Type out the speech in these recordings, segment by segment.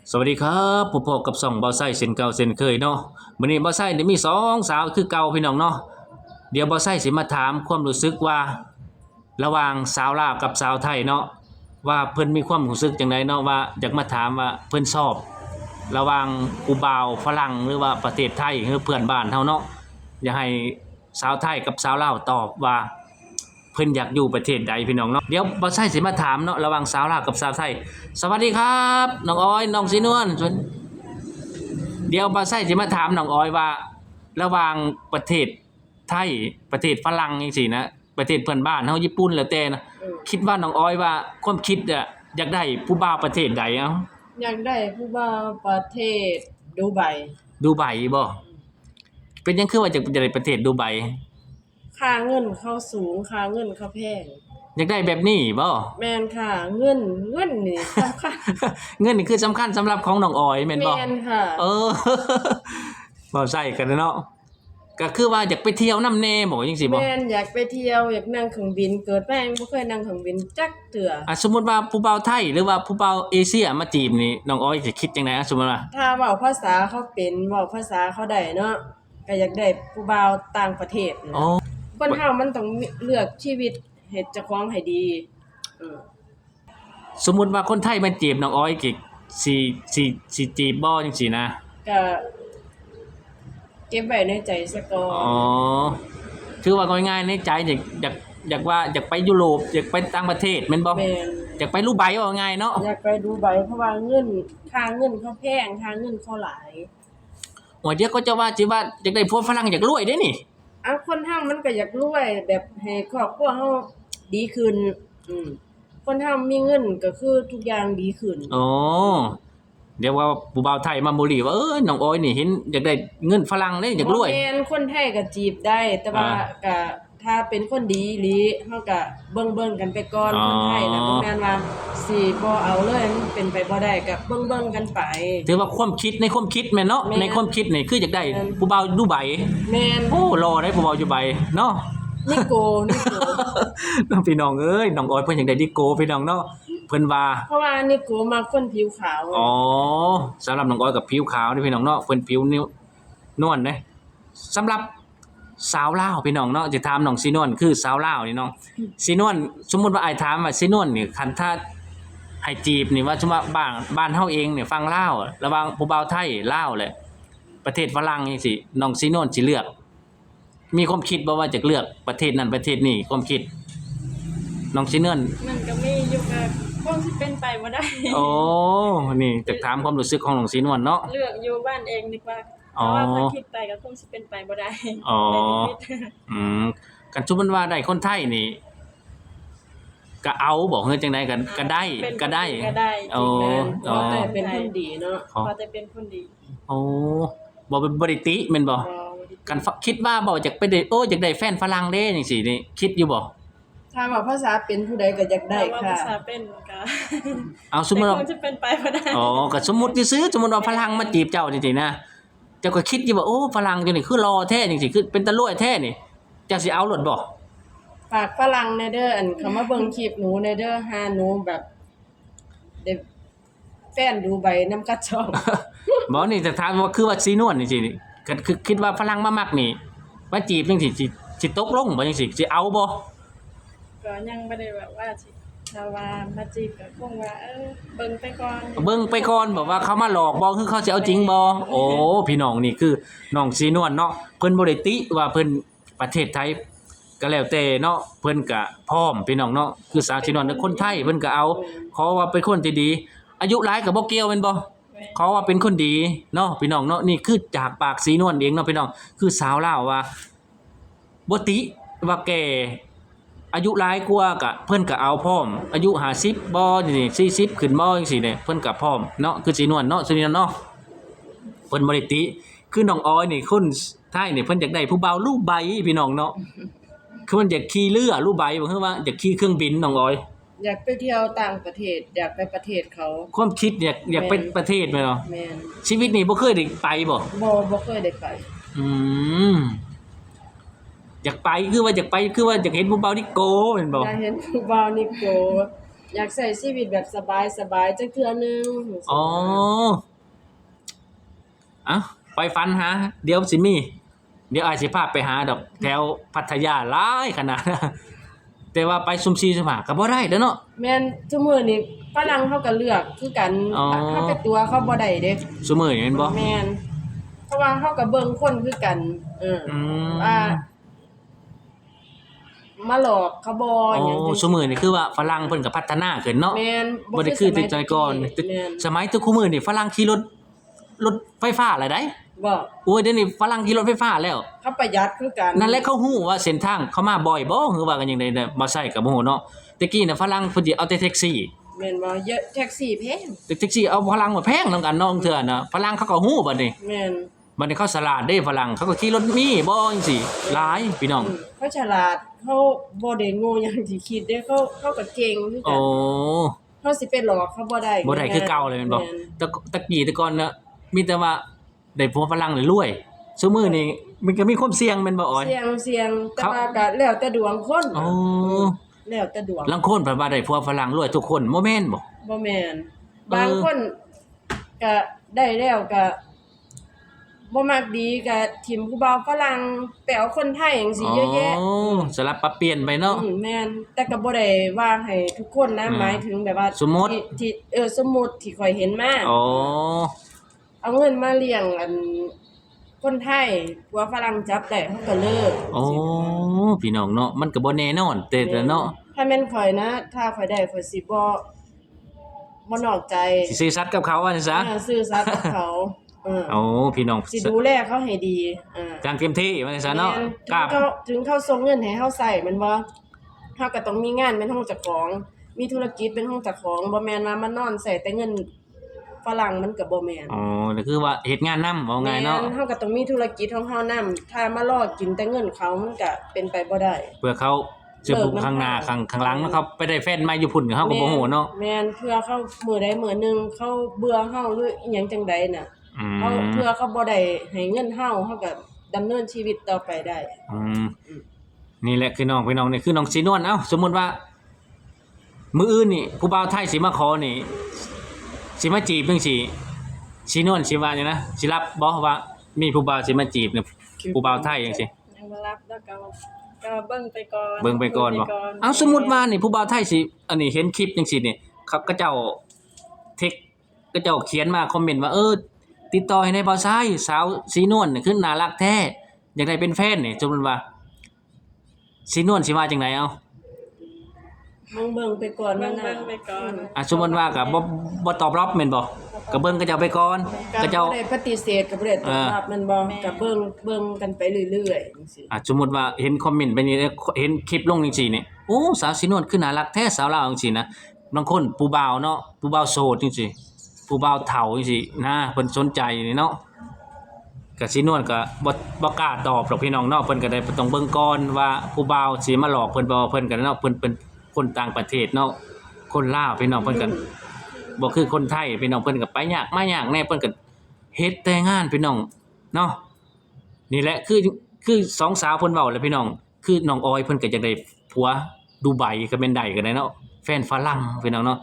สวัสดีครับพบกับ2เบาไส้เส้นเก่าเส้นเคยเนาะมื้อนี้เบาไส้ได้มี2สาวคือเก่าพี่น้องเนาะเดี๋ยวเบาไส้สิมาถามความรู้สึกว่าระหว่างสาวลาวกับสาวไทยเนาะว่าเพิ่นมีความรู้สึกจังไดเนาะว่าอยากมาถามว่าเพิ่นชอบระหว่างผู้บ่าวฝรั่งหรือว่าประเทศไทยหรือเพื่อนบ้านเฮาเนาะอยากให้สาวไทยกับสาวลาวตอบว่าเพิ่นอยากอยู่ประเทศใดพี่น้องเนาะเดี๋ยวเบาไส้สิมาถามเนาะระหว่างสาวลาวกับสาวไทยสวัสดีครับน้องออยน้องสีนวล เดี๋ยวบาไส้จะมาถามน้องออยว่าระหว่างประเทศไทยประเทศฝรั่งจังซี่นะประเทศเพื่อนบ้านเฮาญี่ปุ่นแล้วแต่นะคิดว่าน้องออยว่าความคิดอะอยากได้ผู้บ่าวประเทศใดเอ้าอยากได้ผู้บ่าวประเทศดูไบดูไบบ่เป็นหยังคือว่าอยากได้ประเทศดูไบค่าเงินเขาสูงค่าเงินเขาแพงอยากได้แบบนี้บ่ แม่นค่ะเงินนี่สำคัญ เงินนี่คือสำคัญสำหรับของน้องออยแม่นบ่แม่นค่ะเออบ่ใช่กันเนาะก็คือว่าอยากไปเที่ยวนำแน่บ่จังซี่บ่ แม่นอยากไปเที่ยวอยากนั่งเครื่องบินเกิดมายังบ่เคยนั่งเครื่องบินจักเทื่อสมมุติว่าผู้บ่าวไทยหรือว่าผู้บ่าวเอเชียมาจีบนี่น้องออยสิคิดจังได๋สมมุติว่าถ้าเว้าภาษาเขาเป็นเว้าภาษาเขาได้เนาะก็อยากได้ผู้บ่าวต่างประเทศนะอ๋อคนเฮามันต้องเลือกชีวิตเฮ็ดเจ้าของให้ดีเออสมมุติว่าคนไทยมาจีบน้องออยกิสิสิจีบบ่จังซี่นะก็เก็บไว้ในใจซะก่ออ๋อนคือว่าง่ายๆในใจอยากว่าอยากไปยุโรปอยากไปต่างประเทศแม่นบ่แม่น อยากไปดูไบว่าง่ายเนาะอยากไปดูไบเพราะว่าเงินค่าเงินเขาแพงค่าเงินเขาหลายโอ้เดี๋ยวก็จะว่าสิว่าอยากได้ผัวฝรั่งอยากรวยเด้นี่คนเฮามันก็อยากรวยแบบให้ครอบครัวเฮาดีขึ้นอืมคนเฮามีเงินก็คือทุกอย่างดีขึ้นอ๋อเดี๋ยวว่าผู้บ่าวไทยมาบุรีว่าน้องออยนี่เห็นอยากได้เงินฝรั่งเด้อยากรวยบ่แม่นคนไทยก็จีบได้ แต่ว่าก็ถ้าเป็นคนดีอีหลีเฮาก็เบิ่งๆกันไปก่อนคนไทยน่ะบ่แม่นว่าสิบ่เอาเลยมันเป็นไปบ่ได้ก็เบิ่งๆกันไปถือว่าความคิดในความคิดแม่นเนาะในความคิดนี่คืออยากได้ผู้บ่าวดูไบแม่นโอ้รอได้ผู้บ่าวอยู่ไบเนาะ นิโก น้องพี่น้องเอ้ยน้องออยเพิ่นอยากได้ดิโก้พี่น้องเนาะเพิ่นว่าเพราะว่านิโกมักคนผิวขาวอ๋อสำหรับน้องออยกับผิวขาวนี่พี่น้องเนาะเพิ่นผิวนิ้วนวลเด้สำหรับสาวลาวพี่น้องเนาะจะถามน้องสีนวลคือสาวลาวนี่น้องสีนวลสมมุติว่าอ้ายถามว่าสีนวลนี่คันถ้าให้จีบนี่ว่าสมมุติว่าบ้านเฮาเองเนี่ยฟังลาวระหว่างผู้บ่าวไทยลาวแหละประเทศฝรั่งจังซี่น้องสีนวลสิเลือกมีความคิดบ่ว่าจะเลือกประเทศนั้นประเทศนี้ความคิดน้องสีนวล มันก็มีอยู่ก็คงสิเป็นไปบ่ได้ โอ้นี่จะถามความรู้สึกของน้องสีนวลเนาะเลือกอยู่บ้านเองดีกว่าเพอ๋อราะว่าถ้าคิดไปก็คงสิเป็นไปบ่ได้อ๋อในชีวิต อืมกันสมมุติว่าได้คนไทยนี่ก็เอาบ่เฮ็ดจังได๋ก็ได้เป็นก็ได้ก็ได้โอ้จริงแม่นเพราะแต่เป็นคนดีเนาะเพราะแต่เป็นคนดีโอ้บ่ได้ติแม่นบ่บ่กันคิดว่าบ่อยากไปได้อยากได้แฟนฝรั่งเด้จังซี่นี่คิดอยู่บ่ถ้าว่าภาษาเป็นผู้ใดก็อยากได้ว่าค่ะภาษาเป็นก็ เอาสมมุติว่าแต่คงจะเป็นไปบ่ได้อ๋อก็สมมุติซื่อๆสมมุติว่าฝรั่งมาจีบเจ้าจริงๆนะเจ้าก็คิดอยู่ว่าโอ้ฝรั่งจังนี่คือหล่อแท้จังซี่คือเป็นตาล่วยแท้นี่เจ้าสิเอาโลดบ่ ฝากฝรั่งแน่เด้ออันเขามาเบิ่งคลิปหนูแน่เด้อหาหนูแบบได้แฟนดูใบนำกัดช่อง บ่นี่จะถามว่าคือว่าสีนวลนี่สินี่ก็คือคิดว่าฝรั่งมามักนี่มาจีบจังซี่สิตกลงบ่จังซี่สิเอาบ่ก็ยังบ่ได้แบบว่าสิถ้าว่ามาจีบก็คงว่าเบิ่งไปก่อน เบิ่งไปก่อนบอกว่าเขามาหลอกบ่คือเขาสิเอาจริงบ่โอ้พี่น้องนี่คือน้องสีนวลเนาะเพิ่นบ่ได้ติว่าเพิ่นประเทศไทยก็แล้วแต่เนาะเพิ่นก็พร้อมพี่น้องเนาะคือสาวสีนวลเป็นคนไทยเพิ่นก็เอาขอว่าเป็นคนที่ดีอายุหลายก็บ่เกี่ยวแม่นบ่ขอว่าเป็นคนดีเนาะพี่น้องเนาะนี่คือจากปากสีนวลเองเนาะพี่น้องคือสาวลาวว่าบ่ติว่าแก่อายุหลายกว่าก็เพิ่นก็เอาพร้อมอายุ50บ่นี่40ขึ้นบ่จังซี่เนี่ยเพิ่นก็พร้อมเนาะคือสีนวลเนาะสีนวลเนาะเพิ่นบ่ได้ติคือน้องออยนี่คนไทยนี่เพิ่นอยากได้ผู้บ่าวรูปใบพี่น้องเนาะคือมันอยากขี่เรือรูปใบบ่คือว่าอยากขี่เครื่องบินน้องออยอยากไปเที่ยวต่างประเทศอยากไปประเทศเขาความคิดอยากไปประเทศแม่นบ่แม่นชีวิตนี้บ่เคยได้ไปบ่บ่เคยได้ไปอืมอยากไปคือว่าอยากไปคือว่าอยากเห็นผู้บ่าวนิโกแม่นบ่อยากเห็นผู้บ่าวนิโก อยากใช้ชีวิตแบบสบายๆจักเทื่อหนึง อ๋ออ่ะไปฝันหาเดี๋ยวสิมีเดี๋ยวอาจสิพาไปหาดอกแถวพัทยาหลายขนาด แต่ว่าไปซุ่ม4ซุ่ม5ก็บ่ได้เด้อเนาะ แม่นซุมื้อนี้ฝรั่งเขาก็เลือกคือกัน อ๋อ ถ้าไปตัวเขาบ่ได้เด้ ซุมื้อนี่แม่นบ่ แม่นเพราะว่าเขาก็เบิ่งคนคือกันว่ามาหลอกเขาบ่ อ๋ หยัง อ จัง ซุมื้อนี่คือว่าฝรั่งเพิ่นก็พัฒนาขึ้นเนาะ แม่น บ่ได้คือแต่ก่อน แม่น สมัยแตะคุมื้อนี่ฝรั่งขี่รถไฟฟ้าหลายได้ บ่ โอ้ยเดี๋ยวนี้ฝรั่งขี่รถไฟฟ้าแล้ว เขาประหยัดคือกัน นั่นแหละเขาฮู้ว่าเส้นทางเขามาบ่อยบ่หรือว่ากันจังได๋เนี่ยบ่ใช่ก็บ่ฮู้เนาะแต่กี้น่ะฝรั่งเพิ่นสิเอาแต่แท็กซี่ แม่นบ่เยอะแท็กซี่แพง แต่แท็กซี่เอาฝรั่งมาแพงนำกันเนาะเทื่อน่ะฝรั่งเขาก็ฮู้บัดนี้ แม่น บัดนี้เขาฉลาดเด้ฝรั่งเขาก็ขี่รถมีบ่จังซี่หลายพี่น้อง เขาฉลาดเขาบ่ได้โง่อย่างที่คิดเด้เขาก็เก่งคือกั โอ้ นเขาสิไปหลอกเขาบ่ได้ บ่ได้คือเก่าเลยแม่นบ่ ม่น ตะกี้แต่ก่อนน่ะมีแต่ว่าได้ผัวฝรั่งเลยรวยซุมื้อนี้มันก็มีความเสี่ยงแม่นบ่อ้อย เสียงแต่ ครับ ว่าก็แล้วแต่ดวงคน โอ้ แล้วแต่ดวง ลางคนเพิ่นว่าได้ผัวฝรั่งรวยทุกคนบ่แม่นบ่ บ่แม่นบางคนก็ได้แล้วก็บ่มักดีก็ทิ่มผู้บ่าวฝรั่งไปเอาคนไทยจังซี่เยอะแยะ อ๋อสลับปรับเปลี่ยนไปเนาะ แม่นแต่ก็บ่ได้ว่าให้ทุกคนนะ อืม หมายถึงแบบว่า สมมุติ ที่สมมุติที่ข่อยเห็นมา อ๋อ เอาเงินมาเลี้ยงคนไทยผัวฝรั่งจับได้เขาก็เลิก โอ้พี่น้องเนาะมันก็บ่แน่นอนแต่เนาะ ถ้าแม่นข่อยนะ ถ้าข่อยได้ข่อยสิบ่นอกใจ สิซื่อสัตย์กับเขาว่าจังซะ ซื่อสัตย์กับเขาเออ โอ้พี่น้อง สิดูแลเขาให้ดีจังเต็มที่ว่าจังซะเนาะ แม่ กราบ ถึงเขาส่งเงินให้เฮาใช้แม่นบ่เฮาก็ต้องมีงานเป็นของเจ้าของ มีธุรกิจเป็นของเจ้าของบ่แม่นว่ามันนอนใช้แต่เงินฝรั่งมันก็บ่แม่น อ๋อก็คือว่าเฮ็ดงานนำว่าไงเนาะ แม่เฮาก็ต้องมีธุรกิจของเฮานํถ้ามารอกินแต่เงินเขามันก็เป็นไปบ่ได้ เพื่อเขาจะบุกข้างหน้าข้างหลังเนาะเขาไปได้แฟนใหม่อยู่พุ่นก็เฮาก็บ่ฮู้เนาะ แม่นเพื่อเขามื้อใดมื้อหนึงเขาเบื่อเฮาหรืออีหยังจังใดน่ะ อื เขา ม เพื่อเขาบ่ได้ให้เงินเฮาก็ดำเนินชีวิตต่อไปได้ อืมนี่แหละคือน้องพี่น้องนี่คือน้องสีนวลเอ้าสมมุติว่ามื้ออื่นนี่ผู้บ่าวไทยสิมาขอนี่สิมาจีบจังซี่สีนวลสิว่าจังนะสิรับบ่ว่ามีผู้บ่าวสิมาจีบเนี่ยผู้บ่าวไทยจังซี่ ยังบ่รับแล้วก็เบิ่งไปก่อน เบิ่งไปก่อนบ่เอ้าสมมุติว่านี่ผู้บ่าวไทยสิอันนี้เห็นคลิปจังซี่นี่ครับก็เจ้าเทคก็เจ้าเขียนมาคอมเมนต์ว่าติดต่อให้ในบ่าวชายสาวสีนวลนี่คือน่ารักแท้อยากได้เป็นแฟนนี่สมมุติว่าสีนวลสิว่าจังไดเอ้า เบิ่งไปก่อน เบิ่ ว่าง น่ะ ไปก่อน สมมุติว่าก็บ่ตอบรับแม่นบ่ก็เบิ่งก็เจ้าไปก่อนก็ ก็ เจ้า บ่ได้ปฏิเสธก็บ่ได้ตอบรับมันบ่ก็เบิ่งกันไปเรื่อยๆจังซี่ สมมุติว่าเห็นคอมเมนต์ไปนี่เห็นคลิปลงจังซี่นี่โอ้สาวสีนวลคือน่ารักแท้สาวลาวจังซี่นะบางคนผู้บ่าวเนาะผู้บ่าวโสดจังซี่ผู้บ่าวเฒ่าจังซี่นะเพิ่นสนใจนี่เนาะก็สีนวลก็บ่กล้าตอบหรอกพี่น้องเนาะเพิ่นก็ได้ต้องเบิ่งก่อนว่าผู้บ่าวสิมาหลอกเพิ่นบ่เพิ่นก็เนาะเพิ่นเป็นคนต่างประเทศเนาะคนลาวพี่น้องเพิ่นก็บ่คือคนไทยพี่น้องเพิ่นก็ไปยากมายากแน่เพิ่นก็เฮ็ดแต่งานพี่น้องเนาะนี่แหละคือสองสาวเพิ่นเว้าแหละพี่น้องคือน้องออยเพิ่นก็อยากได้ผัวดูไบก็แม่นได้ก็ได้เนาะแฟนฝรั่งพี่น้องเนาะ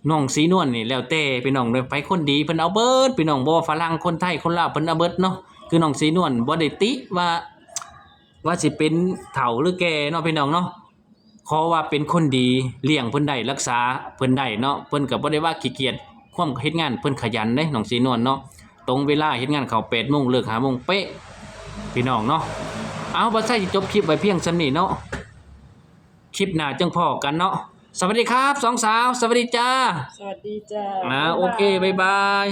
น้องสีนวลนี่แล้วแต่พี่น้องไปคนดีเพิ่นเอาเบิดพี่น้องบ่ว่าฝรั่งคนไทยคนลาวเพิ่นเอาเบิดเนาะคือน้องสีนวลบ่ได้ติว่าสิเป็นเฒ่าหรือแก่เนาะพี่น้องเนาะขอว่าเป็นคนดีเลี้ยงเพิ่นได้รักษาเพิ่นได้เนาะเพิ่นก็บ่ได้ว่าขี้เกียจความเฮ็ดงานเพิ่นขยันเด้น้องสีนวลเนาะตรงเวลาเฮ็ดงานเข้า 8:00 นเลิก 5:00 นเป๊ะพี่น้องเนาะเอาบ่ใช่จบคลิปไว้เพียงส่ำนี้เนาะคลิปหน้าจังพ้อกันเนาะสวัสดีครับสองสาวสวัสดีจ้า สวัสดีจ้า โอเคบ๊ายบาย